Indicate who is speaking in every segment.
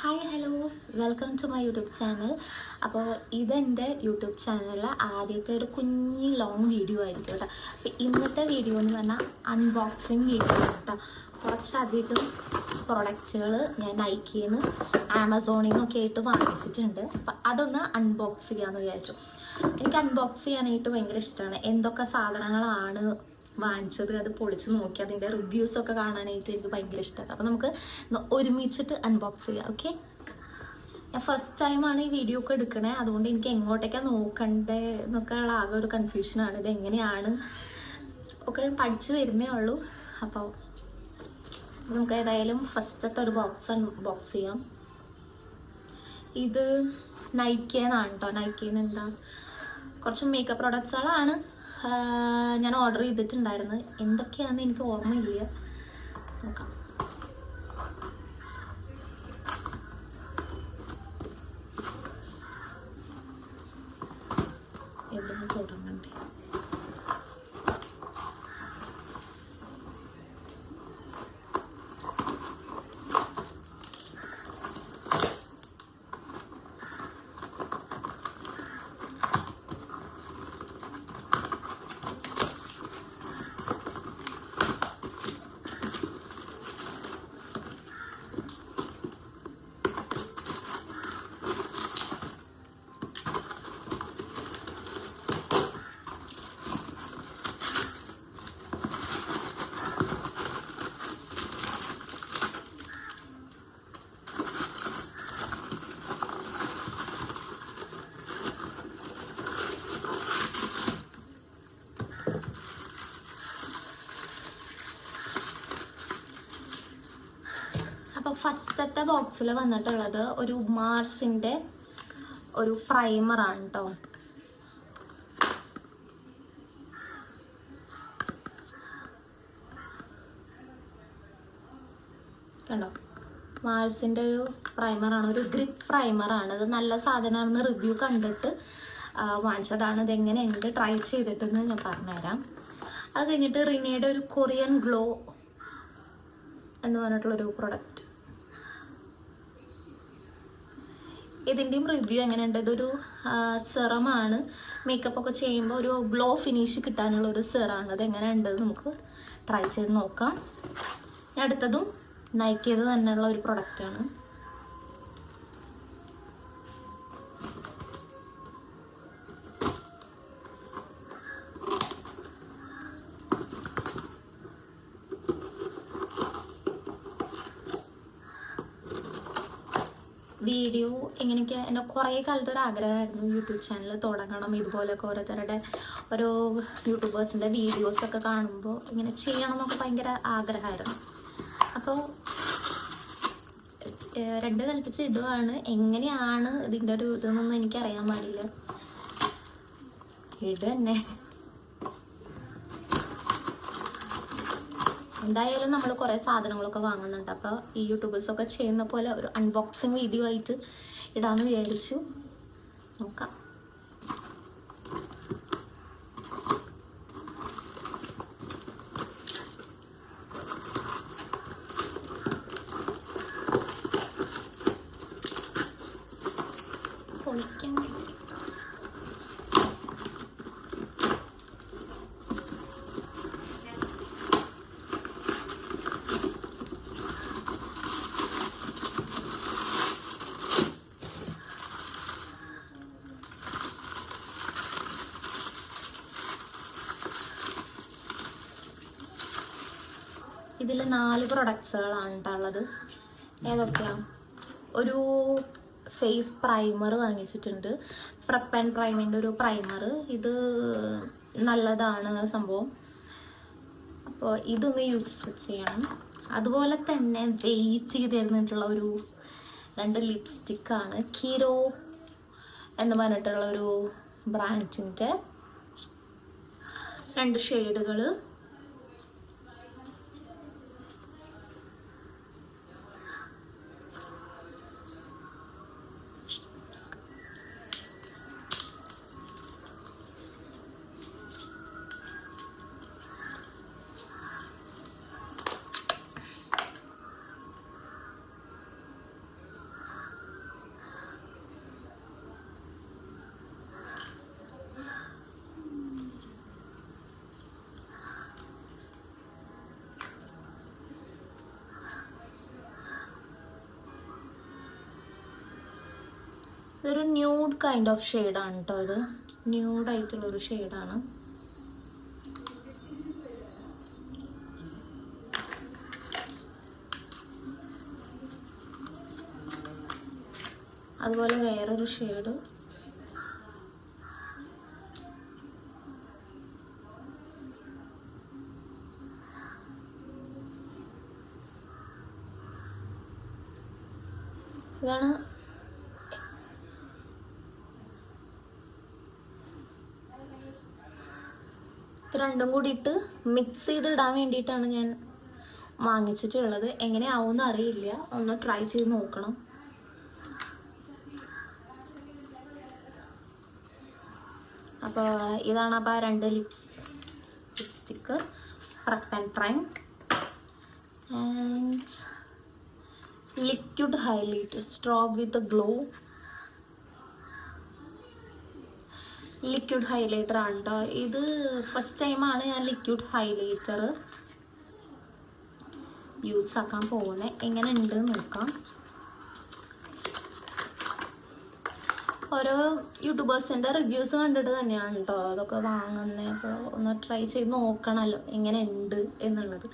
Speaker 1: Hi hello, welcome to my YouTube channel. അപ്പോൾ ഇതെൻ്റെ YouTube ചാനലിലെ ആദ്യത്തെ ഒരു കുഞ്ഞി ലോങ് വീഡിയോ ആയിരിക്കും കേട്ടോ. അപ്പോൾ ഇന്നത്തെ വീഡിയോ എന്ന് പറഞ്ഞാൽ അൺബോക്സിങ് വീഡിയോ കേട്ടോ. കുറച്ചധികം പ്രൊഡക്റ്റുകൾ ഞാൻ നൈക്കിയിൽ നിന്ന് ആമസോണിൽ നിന്നൊക്കെ ആയിട്ട് വാങ്ങിച്ചിട്ടുണ്ട്. അപ്പം അതൊന്ന് അൺബോക്സ് ചെയ്യാമെന്ന് വിചാരിച്ചു. എനിക്ക് അൺബോക്സ് ചെയ്യാനായിട്ട് ഭയങ്കര ഇഷ്ടമാണ്. എന്തൊക്കെ സാധനങ്ങളാണ് വാങ്ങിച്ചത്, അത് പൊളിച്ച് നോക്കി അതിൻ്റെ റിവ്യൂസൊക്കെ കാണാനായിട്ട് എനിക്ക് ഭയങ്കര ഇഷ്ടമാണ്. അപ്പോൾ നമുക്ക് ഒരുമിച്ചിട്ട് അൺബോക്സ് ചെയ്യാം. ഓക്കെ, ഞാൻ ഫസ്റ്റ് ടൈമാണ് ഈ വീഡിയോ ഒക്കെ എടുക്കണേ, അതുകൊണ്ട് എനിക്ക് എങ്ങോട്ടേക്കാണ് നോക്കണ്ടേ എന്നൊക്കെ ഉള്ള ആകെ ഒരു കൺഫ്യൂഷനാണ്. ഇതെങ്ങനെയാണ് ഒക്കെ പഠിച്ചു വരുന്നേ ഉള്ളൂ. അപ്പോൾ നമുക്ക് ഏതായാലും ഫസ്റ്റത്തെ ഒരു ബോക്സ് അൺബോക്സ് ചെയ്യാം. ഇത് നൈക്കിന്നാണ് കേട്ടോ. നൈക്കിന്ന് എന്താ കുറച്ച് മേക്കപ്പ് പ്രൊഡക്ട്സുകളാണ് ഞാൻ ഓർഡർ ചെയ്തിട്ടുണ്ടായിരുന്നു. എന്തൊക്കെയാണെന്ന് എനിക്ക് ഓർമ്മയില്ല. നോക്കാം. എവിടെ നിന്ന് തുടങ്ങണ്ടേ? അപ്പോൾ ഫസ്റ്റത്തെ ബോക്സിൽ വന്നിട്ടുള്ളത് ഒരു മാർസിൻ്റെ ഒരു പ്രൈമറാണ് കേട്ടോ. കണ്ടോ, മാർസിൻ്റെ ഒരു പ്രൈമറാണ്, ഒരു ഗ്രിപ്പ് പ്രൈമറാണ്. ഇത് നല്ല സാധനമാണെന്ന് റിവ്യൂ കണ്ടിട്ട് വാങ്ങിച്ചതാണ്. ഇതെങ്ങനെയുണ്ട് ട്രൈ ചെയ്തിട്ടെന്ന് ഞാൻ പറഞ്ഞുതരാം. അത് കഴിഞ്ഞിട്ട് റിനയുടെ ഒരു കൊറിയൻ ഗ്ലോ എന്ന് പറഞ്ഞിട്ടുള്ളൊരു പ്രൊഡക്റ്റ്. ഇതിൻ്റെയും റിവ്യൂ എങ്ങനെയുണ്ട്? ഇതൊരു സെറമാണ്. മേക്കപ്പ് ഒക്കെ ചെയ്യുമ്പോൾ ഒരു ഗ്ലോ ഫിനിഷ് കിട്ടാനുള്ള ഒരു സെറാണ്. അത് എങ്ങനെയുണ്ട് നമുക്ക് ട്രൈ ചെയ്ത് നോക്കാം. അടുത്തതും നൈക്കിയത് തന്നെയുള്ള ഒരു പ്രൊഡക്റ്റാണ്. വീഡിയോ എങ്ങനെയൊക്കെ എൻ്റെ കുറേ കാലത്ത് ഒരു ആഗ്രഹമായിരുന്നു യൂട്യൂബ് ചാനൽ തുടങ്ങണം. ഇതുപോലെയൊക്കെ ഓരോരുത്തരുടെ ഓരോ യൂട്യൂബേഴ്സിൻ്റെ വീഡിയോസൊക്കെ കാണുമ്പോൾ ഇങ്ങനെ ചെയ്യണം എന്നൊക്കെ ഭയങ്കര ആഗ്രഹമായിരുന്നു. അപ്പോൾ രണ്ട് കൽപ്പിച്ച് ഇടുവാണ്. എങ്ങനെയാണ് ഇതിൻ്റെ ഒരു ഇതെന്നൊന്നും എനിക്കറിയാൻ പാടില്ല. ഇട് തന്നെ. എന്തായാലും നമ്മൾ കുറേ സാധനങ്ങളൊക്കെ വാങ്ങുന്നുണ്ട്. അപ്പോൾ ഈ യൂട്യൂബേഴ്സൊക്കെ ചെയ്യുന്ന പോലെ ഒരു അൺബോക്സിങ് വീഡിയോ ആയിട്ട് ഇടാമെന്ന് വിചാരിച്ചു. നോക്കാം. പൊളിക്കാൻ ഇതിൽ 4 പ്രൊഡക്ട്സുകളാണ് ഉള്ളത്. ഏതൊക്കെയാണ്? ഒരു ഫേസ് പ്രൈമർ വാങ്ങിച്ചിട്ടുണ്ട്. പ്രെപ്പ് ആൻഡ് പ്രൈമിൻ്റെ ഒരു പ്രൈമർ. ഇത് നല്ലതാണ് സംഭവം. അപ്പോൾ ഇതൊന്ന് യൂസ് ചെയ്യണം. അതുപോലെ തന്നെ വെയിറ്റ് ചെയ്ത് തരുന്നിട്ടുള്ള ഒരു 2 ലിപ്സ്റ്റിക്കാണ്. കീരോ എന്ന് പറഞ്ഞിട്ടുള്ള ഒരു ബ്രാൻഡിൻ്റെ 2 ഷെയ്ഡുകൾ. ഇതൊരു ന്യൂഡ് കൈൻഡ് ഓഫ് ഷെയ്ഡാണ് കേട്ടോ. ഇത് ന്യൂഡായിട്ടുള്ളൊരു ഷെയ്ഡാണ്. അതുപോലെ വേറൊരു ഷെയ്ഡ്. ഇതാണ് ഇത് രണ്ടും കൂടി ഇട്ട് മിക്സ് ചെയ്ത് ഇടാൻ വേണ്ടിയിട്ടാണ് ഞാൻ വാങ്ങിച്ചിട്ടുള്ളത്. എങ്ങനെയാവുമെന്ന് അറിയില്ല, ഒന്ന് ട്രൈ ചെയ്ത് നോക്കണം. അപ്പോൾ ഇതാണ് അപ്പോൾ 2 lipstick prep and prime and liquid highlighter straw with glow. Liquid highlighter ആണ് കേട്ടോ ഇത്. ഫസ്റ്റ് ടൈമാണ് ഞാൻ ലിക്വിഡ് ഹൈലൈറ്റർ യൂസ് ആക്കാൻ പോകുന്നത്. എങ്ങനെ ഉണ്ട് നോക്കാം. ഓരോ യൂട്യൂബേഴ്സിൻ്റെ റിവ്യൂസ് കണ്ടിട്ട് തന്നെയാണ് കേട്ടോ അതൊക്കെ വാങ്ങുന്നത്. അപ്പോൾ ഒന്ന് ട്രൈ ചെയ്ത് നോക്കണമല്ലോ എങ്ങനെ ഉണ്ട് എന്നുള്ളത്.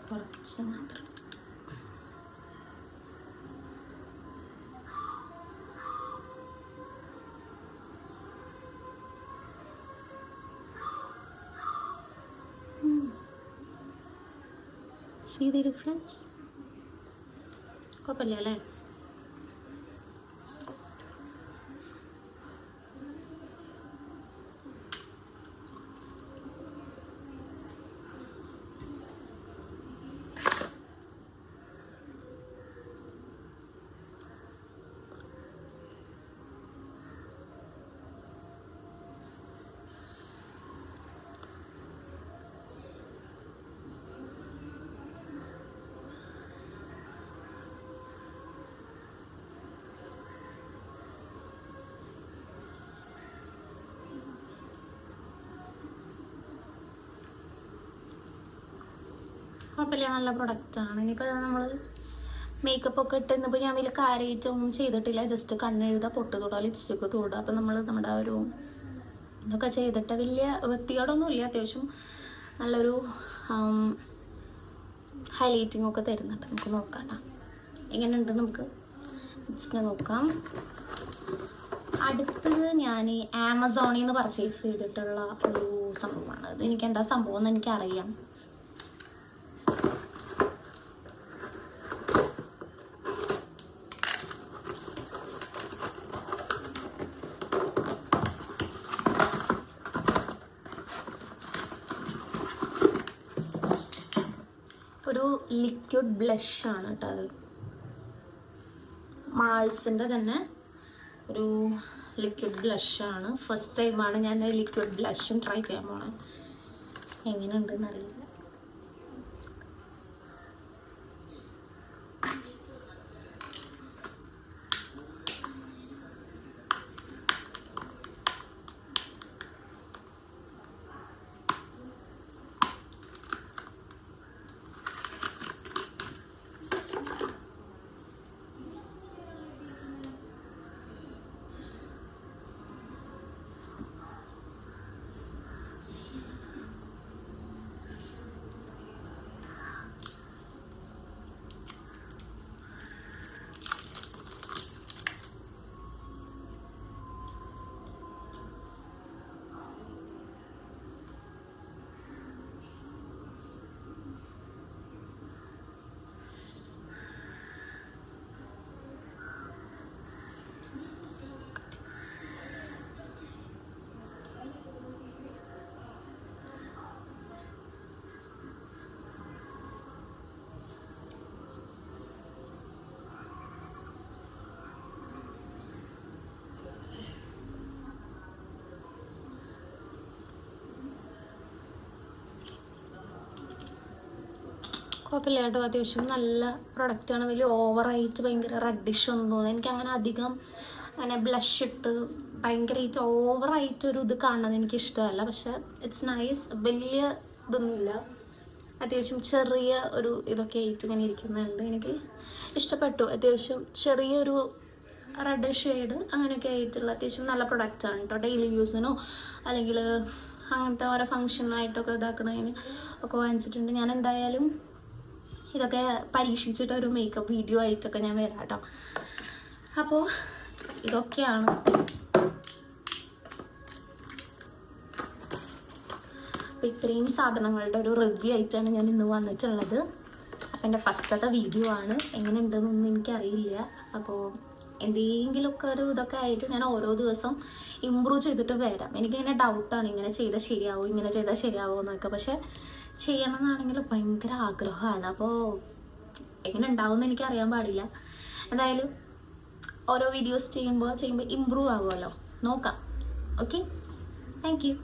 Speaker 1: കുറച്ച് മാത്രം എടുത്തിട്ട് see the difference? കുഴപ്പമില്ല അല്ലേ? കുഴപ്പമില്ല, നല്ല പ്രൊഡക്റ്റാണ്. ഇനിയിപ്പോൾ നമ്മൾ മേക്കപ്പ് ഒക്കെ ഇട്ട് ഇന്നിപ്പോൾ ഞാൻ വലിയ കാര്യമായിട്ടൊന്നും ചെയ്തിട്ടില്ല. ജസ്റ്റ് കണ്ണെഴുതുക, പൊട്ട് തൊടുക, ലിപ്സ്റ്റിക്ക് തൊടുക. അപ്പോൾ നമ്മൾ നമ്മുടെ ഒരു ഇതൊക്കെ ചെയ്തിട്ട് വലിയ വൃത്തികേടൊന്നുമില്ല. അത്യാവശ്യം നല്ലൊരു ഹൈലൈറ്റിംഗ് ഒക്കെ തരുന്നുണ്ട്. നമുക്ക് നോക്കാം എങ്ങനെയുണ്ട് നമുക്ക് ജസ്റ്റ് നോക്കാം. അടുത്തത് ഞാൻ ആമസോണിൽ നിന്ന് പർച്ചേസ് ചെയ്തിട്ടുള്ള ഒരു സംഭവമാണ്. ഇത് എനിക്ക് എന്താ സംഭവം എന്ന് എനിക്കറിയാം. ഒരു ലിക്വിഡ് ബ്ലഷ് ആണ് കേട്ടോ അത്. മാൾസിൻ്റെ തന്നെ ഒരു ലിക്വിഡ് ബ്ലഷാണ്. ഫസ്റ്റ് ടൈമാണ് ഞാൻ ലിക്വിഡ് ബ്ലഷും ട്രൈ ചെയ്യാൻ പോണേ. എങ്ങനെയുണ്ടെന്ന് അറിയില്ല. കുഴപ്പമില്ല കേട്ടോ, അത്യാവശ്യം നല്ല പ്രൊഡക്റ്റാണ്. വലിയ ഓവറായിട്ട് ഭയങ്കര റെഡിഷ് ഒന്നും തോന്നുന്നു എനിക്ക്. അങ്ങനെ അധികം അങ്ങനെ ബ്ലഷ് ഇട്ട് ഭയങ്കരമായിട്ട് ഓവറായിട്ടൊരു ഇത് കാണുന്നത് എനിക്ക് ഇഷ്ടമല്ല. പക്ഷെ ഇറ്റ്സ് നൈസ്, വലിയ ഇതൊന്നുമില്ല, അത്യാവശ്യം ചെറിയ ഒരു ഇതൊക്കെ ആയിട്ട് ഇങ്ങനെ ഇരിക്കുന്നുണ്ട്. എനിക്ക് ഇഷ്ടപ്പെട്ടു. അത്യാവശ്യം ചെറിയൊരു റെഡ് ഷെയ്ഡ് അങ്ങനെയൊക്കെ ആയിട്ടുള്ള അത്യാവശ്യം നല്ല പ്രൊഡക്റ്റാണ് കേട്ടോ. ഡെയിലി യൂസിനോ അല്ലെങ്കിൽ അങ്ങനത്തെ ഓരോ ഫങ്ഷനായിട്ടൊക്കെ ഇതാക്കണതിന് ഒക്കെ വാങ്ങിച്ചിട്ടുണ്ട്. ഞാൻ എന്തായാലും ഇതൊക്കെ പരീക്ഷിച്ചിട്ട് ഒരു മേക്കപ്പ് വീഡിയോ ആയിട്ടൊക്കെ ഞാൻ വരാം കേട്ടോ. അപ്പോൾ ഇതൊക്കെയാണ് അപ്പോൾ ഇത്രയും സാധനങ്ങളുടെ ഒരു റിവ്യൂ ആയിട്ടാണ് ഞാൻ ഇന്ന് വന്നിട്ടുള്ളത്. അപ്പോൾ എൻ്റെ ഫസ്റ്റത്തെ വീഡിയോ ആണ്, എങ്ങനെ ഉണ്ടെന്നൊന്നും എനിക്കറിയില്ല. അപ്പോൾ എന്തെങ്കിലുമൊക്കെ ഒരു ഇതൊക്കെ ആയിട്ട് ഞാൻ ഓരോ ദിവസം ഇമ്പ്രൂവ് ചെയ്തിട്ട് വരാം. എനിക്കിങ്ങനെ ഡൗട്ടാണ്, ഇങ്ങനെ ചെയ്താൽ ശരിയാവും, ഇങ്ങനെ ചെയ്താൽ ശരിയാവുമോ എന്നൊക്കെ. പക്ഷെ ചെയ്യണം എന്നാണെങ്കിൽ ഭയങ്കര ആഗ്രഹമാണ്. അപ്പോൾ എങ്ങനെ ഉണ്ടാവുമെന്ന് എനിക്കറിയാൻ പാടില്ല. എന്തായാലും ഓരോ വീഡിയോസ് ചെയ്യുമ്പോൾ ഇമ്പ്രൂവ് ആവുമല്ലോ, നോക്കാം. Okay, thank you.